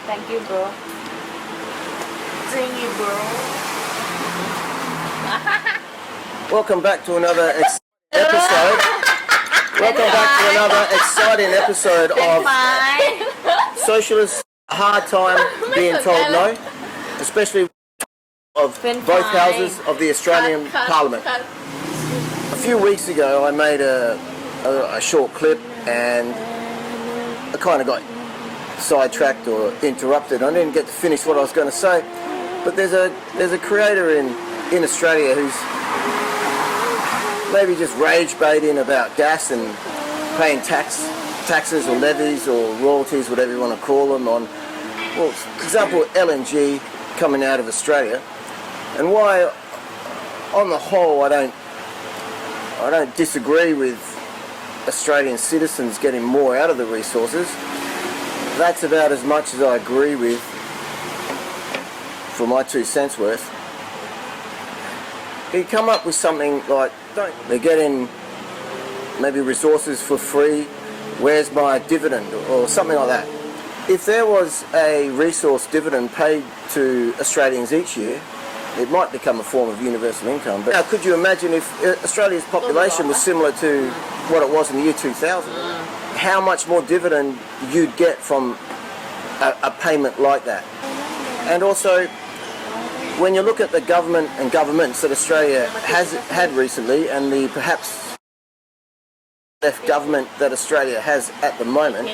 Thank you, bro. Thank you, bro. Welcome back to another episode. Welcome back to another exciting episode of Socialists' Hard Time Being Told No, especially of both houses of the Australian Parliament. A few weeks ago I made a short clip and I kind of got sidetracked or interrupted. I didn't get to finish what I was going to say, but there's a creator in Australia who's maybe just rage baiting about gas and paying taxes or levies or royalties, whatever you want to call them, on, well, for example, LNG coming out of Australia, and why on the whole I don't disagree with Australian citizens getting more out of the resources. That's about as much as I agree with, for my 2 cents worth. You come up with something like, they're getting maybe resources for free, where's my dividend, or something like that. If there was a resource dividend paid to Australians each year, it might become a form of universal income. But now, could you imagine if Australia's population was similar to what it was in the year 2000? How much more dividend you'd get from a payment like that? And also, when you look at the government and governments that Australia has had recently, and the perhaps left government that Australia has at the moment,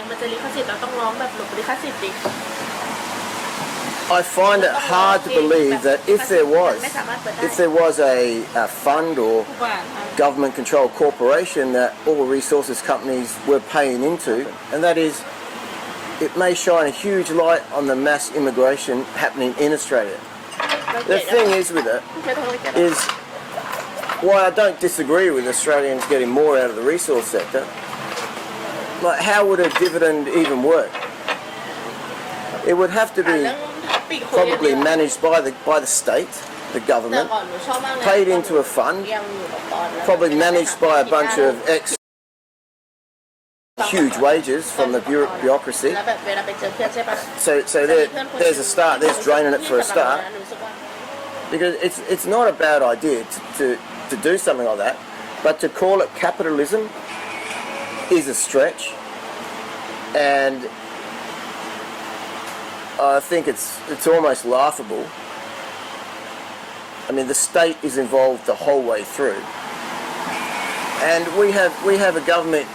I find it hard to believe that if there was a fund or government-controlled corporation that all resources companies were paying into, and that is, it may shine a huge light on the mass immigration happening in Australia. The thing is with it, is why I don't disagree with Australians getting more out of the resource sector. Like, how would a dividend even work? It would have to be probably managed by the state, the government, paid into a fund, probably managed by a bunch of huge wages from the bureaucracy. So there's a start, there's draining it for a start. Because it's not a bad idea to do something like that, but to call it capitalism is a stretch, and I think it's almost laughable. I mean, the state is involved the whole way through, and we have a government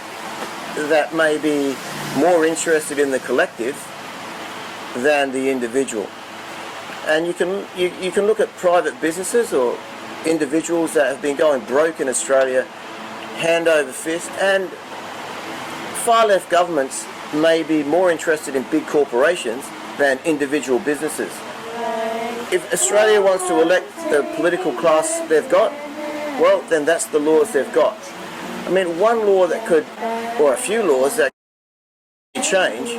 that may be more interested in the collective than the individual. And you can look at private businesses or individuals that have been going broke in Australia hand over fist, and far left governments may be more interested in big corporations than individual businesses. If Australia wants to elect the political class they've got, well, then that's the laws they've got. I mean, one law that could, or a few laws that could change,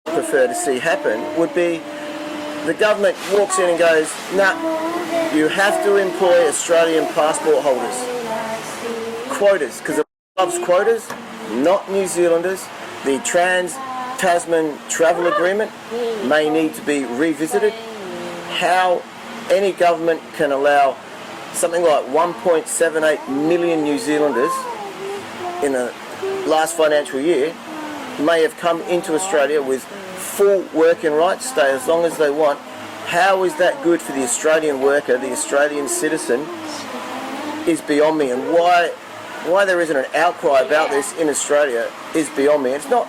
prefer to see happen, would be the government walks in and goes, nah, you have to employ Australian passport holders. Quotas, because it loves quotas, not New Zealanders. The Trans-Tasman Travel Agreement may need to be revisited. How any government can allow something like 1.78 million New Zealanders in the last financial year may have come into Australia with full working rights, stay as long as they want. How is that good for the Australian worker, the Australian citizen, is beyond me. And why there isn't an outcry about this in Australia is beyond me. It's not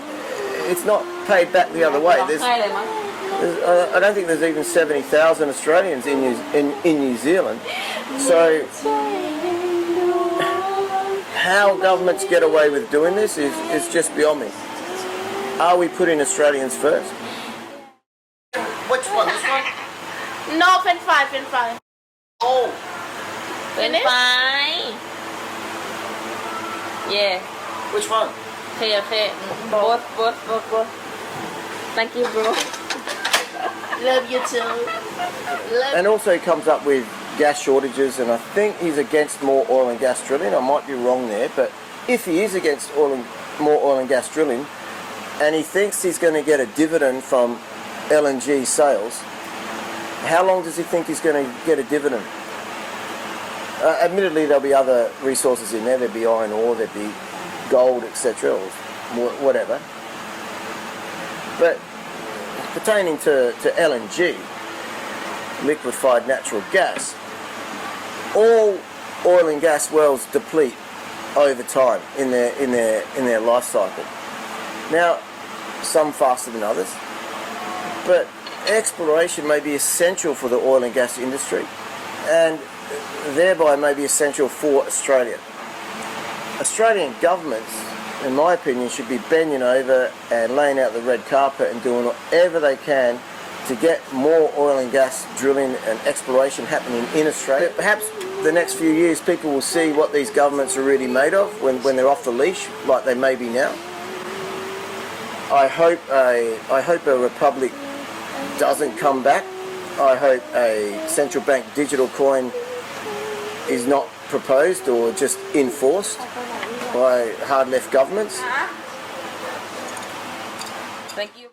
paid back the other way. I don't think there's even 70,000 Australians in New Zealand. So how governments get away with doing this is just beyond me. Are we putting Australians first? Which one? This one? No, French fry. Oh. French fry. Yeah. Which one? Okay. Both. Thank you, bro. Love you too. And also he comes up with gas shortages, and I think he's against more oil and gas drilling. I might be wrong there, but if he is against more oil and gas drilling, and he thinks he's going to get a dividend from LNG sales, how long does he think he's going to get a dividend? Admittedly, there'll be other resources in there. There'll be iron ore, there'll be gold, etc., or whatever. But pertaining to LNG, liquefied natural gas, all oil and gas wells deplete over time in their life cycle. Now, some faster than others, but exploration may be essential for the oil and gas industry, and thereby may be essential for Australia. Australian governments, in my opinion, should be bending over and laying out the red carpet and doing whatever they can to get more oil and gas drilling and exploration happening in Australia. Perhaps the next few years people will see what these governments are really made of when they're off the leash, like they may be now. I hope a republic doesn't come back. I hope a central bank digital coin is not proposed or just enforced by hard left governments. Thank you.